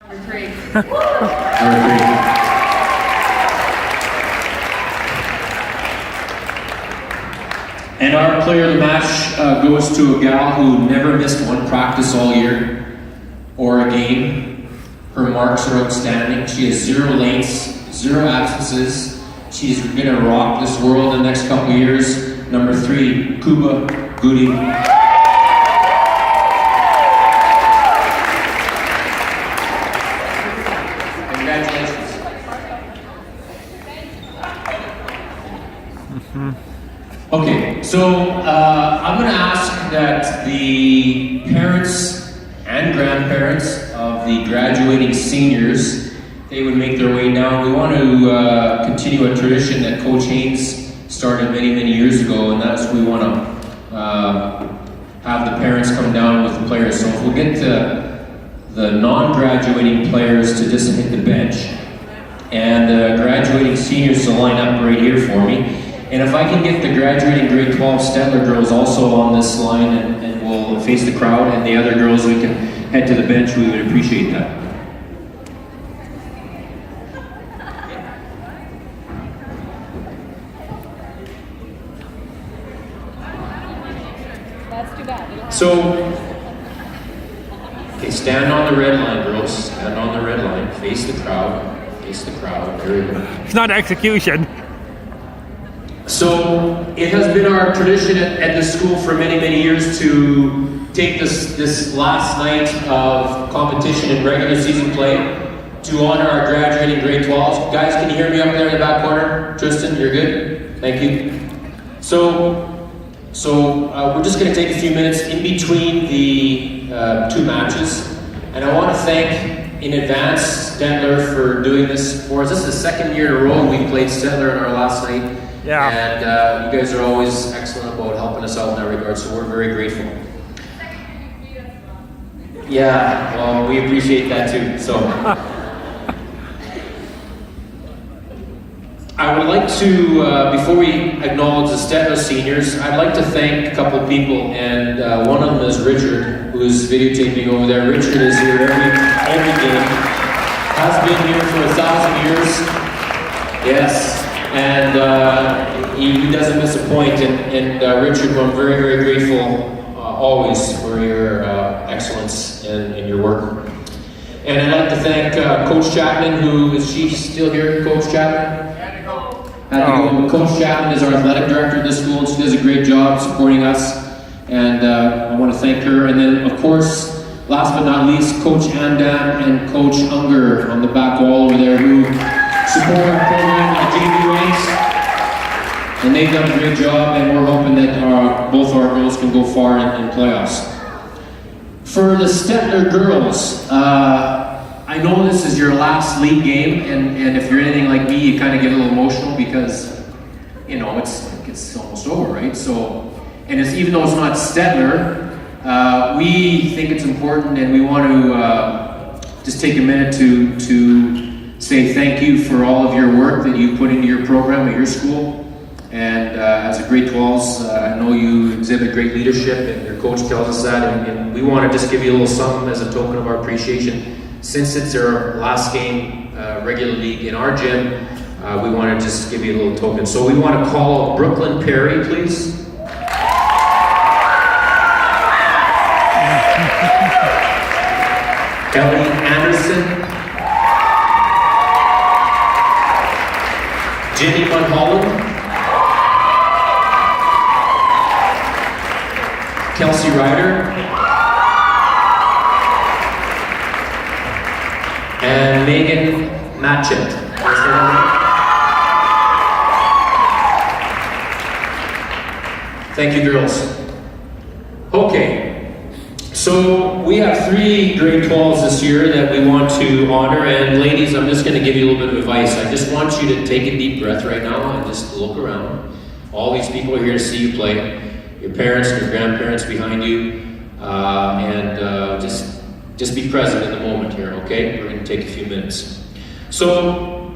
Number 3. Number 3. And our player of the match goes to a gal who never missed one practice all year or a game. Her marks are outstanding. She has 0 lates, 0 absences. She's going to rock this world in the next couple of years. Number 3, Kuba Goody. Congratulations. Okay, so I'm going to ask that the parents and grandparents of the graduating seniors, they would make their way down. We want to continue a tradition that Coach Haynes started many, many years ago, and that's we want to have the parents come down with the players. So if we'll get the non-graduating players to just hit the bench, and the graduating seniors to line up right here for me. And if I can get the graduating grade 12 Stettler girls also on this line and we'll face the crowd, and the other girls we can head to the bench, we would appreciate that. That's too bad. So, okay, stand on the red line, girls. Stand on the red line. Face the crowd. Face the crowd. There we go. It's not execution. So it has been our tradition at the school for many, many years to take this last night of competition and regular season play to honor our graduating grade 12s. Guys, can you hear me up there in the back corner? Tristan, you're good? Thank you. So we're just going to take a few minutes in between the 2 matches. And I want to thank in advance Stettler for doing this for us. This is the 2nd year in a row we played Stettler in our last night. Yeah. And you guys are always excellent about helping us out in that regard, so we're very grateful. Yeah, well, we appreciate that too. So, I would like to, before we acknowledge the Stettler seniors, I'd like to thank a couple of people, and one of them is Richard, who is videotaping over there. Richard is here every game, has been here for 1,000 years. Yes. And he doesn't miss a point. And Richard, I'm very, very grateful always for your excellence in your work. And I'd like to thank Coach Chapman, is she still here, Coach Chapman? Had to go. Coach Chapman is our athletic director at this school, and she does a great job supporting us. And I want to thank her. And then, of course, last but not least, Coach Andam and Coach Unger on the back wall over there, who support our program in the JV ranks, and they've done a great job, and we're hoping that both our girls can go far in playoffs. For the Stettler girls, I know this is your last league game, and if you're anything like me, you kind of get a little emotional because, you know, it's almost over, right? So, and even though it's not Stettler, we think it's important, and we want to just take a minute to say thank you for all of your work that you put into your program at your school. And as a grade 12s, I know you exhibit great leadership, and your coach tells us that, and we want to just give you a little something as a token of our appreciation. Since it's our last game, regular league in our gym, we want to just give you a little token. So we want to call Brooklyn Perry, please. Ellie Anderson. Jenny Van Holland, Kelsey Ryder, and Megan Matchett. Thank you, girls. Okay, so we have 3 grade 12s this year that we want to honor, and ladies, I'm just going to give you a little bit of advice. I just want you to take a deep breath right now and just look around. All these people are here to see you play. Your parents and your grandparents behind you, and just be present in the moment here, okay? We're going to take a few minutes. So,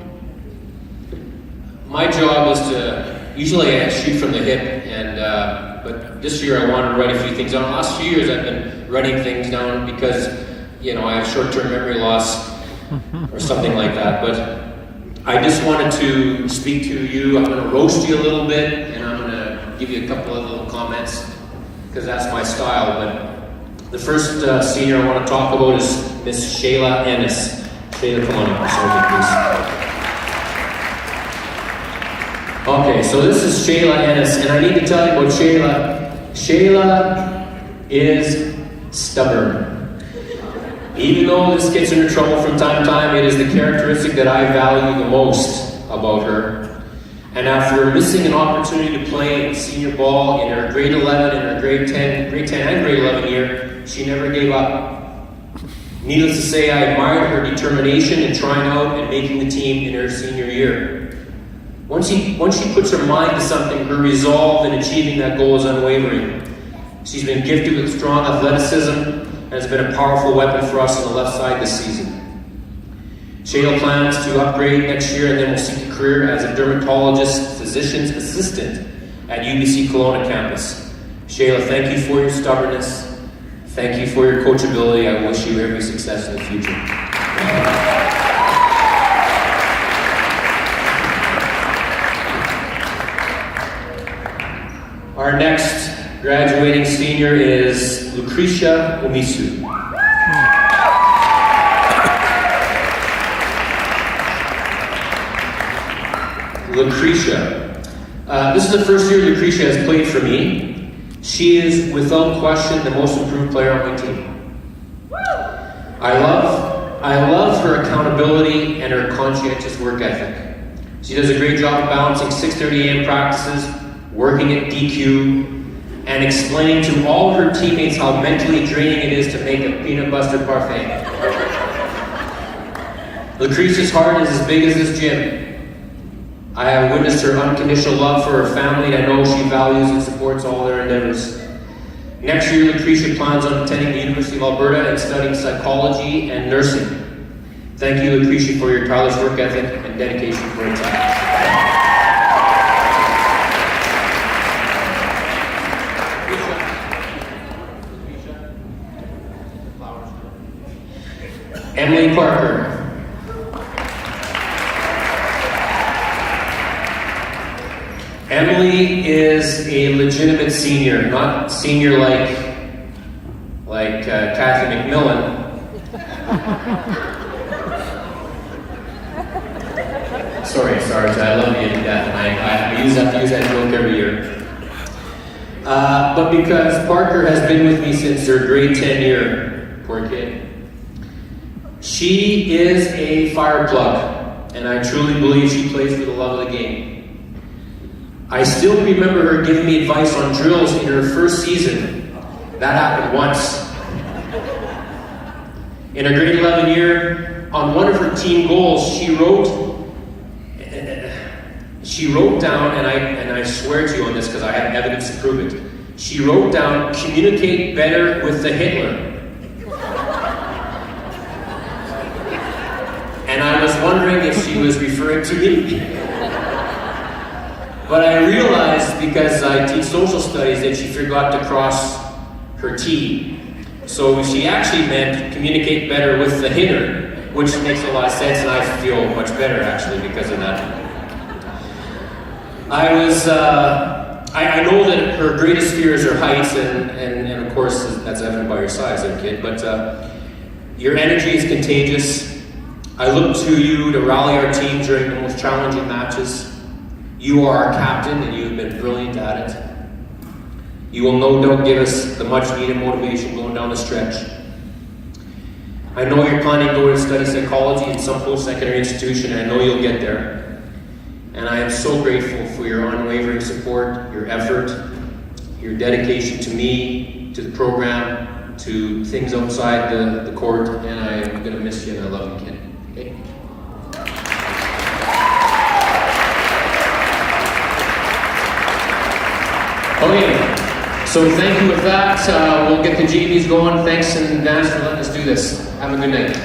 my job is to, usually I shoot from the hip, but this year I wanted to write a few things down. The last few years I've been writing things down because, you know, I have short-term memory loss. or something like that. But I just wanted to speak to you. I'm going to roast you a little bit, and I'm going to give you a couple of little comments, because that's my style. But the first senior I want to talk about is Miss Shayla Ennis. Shayla, come on up, sorry, please. Okay, so this is Shayla Ennis, and I need to tell you about Shayla. Shayla is stubborn. Even though this gets her into trouble from time to time, it is the characteristic that I value the most about her. And after missing an opportunity to play in senior ball in her grade 11 and her grade 10 and grade 11 year, she never gave up. Needless to say, I admired her determination in trying out and making the team in her senior year. Once she puts her mind to something, her resolve in achieving that goal is unwavering. She's been gifted with strong athleticism and has been a powerful weapon for us on the left side this season. Shayla plans to upgrade next year and then will seek a career as a dermatologist physician's assistant at UBC Kelowna campus. Shayla, thank you for your stubbornness. Thank you for your coachability. I wish you every success in the future. Our next graduating senior is Lucretia Omisu. Lucretia. This is the first year Lucretia has played for me. She is, without question, the most improved player on my team. I love her accountability and her conscientious work ethic. She does a great job of balancing 6:30 a.m. practices, working at DQ, and explaining to all of her teammates how mentally draining it is to make a peanut butter parfait. Lucretia's heart is as big as this gym. I have witnessed her unconditional love for her family, and I know she values and supports all their endeavors. Next year, Lucretia plans on attending the University of Alberta and studying psychology and nursing. Thank you, Lucretia, for your tireless work ethic and dedication for her time. Emily Parker. Emily is a legitimate senior, not senior like Kathy McMillan. sorry, I love you to death, and I have to use that joke every year. But because Parker has been with me since her grade 10 year, poor kid. She is a fire plug, and I truly believe she plays for the love of the game. I still remember her giving me advice on drills in her first season. That happened once. In her grade 11 year, on one of her team goals, she wrote down, and I swear to you on this because I have evidence to prove it. She wrote down, "Communicate better with the Hitler." And I was wondering if she was referring to me. But I realized, because I teach social studies, that she forgot to cross her T. So she actually meant communicate better with the hitter, which makes a lot of sense, and I feel much better actually because of that. I know that her greatest fears are heights, and of course that's evident by your size, kid, but your energy is contagious. I look to you to rally our team during the most challenging matches. You are our captain, and you've been brilliant at it. You will no doubt give us the much needed motivation going down the stretch. I know you're planning to go to study psychology in some post-secondary institution, and I know you'll get there. And I am so grateful for your unwavering support, your effort, your dedication to me, to the program, to things outside the court, and I am going to miss you, and I love you, kid. Okay? Okay, so thank you with that. We'll get the GBs going. Thanks in advance for letting us do this. Have a good night.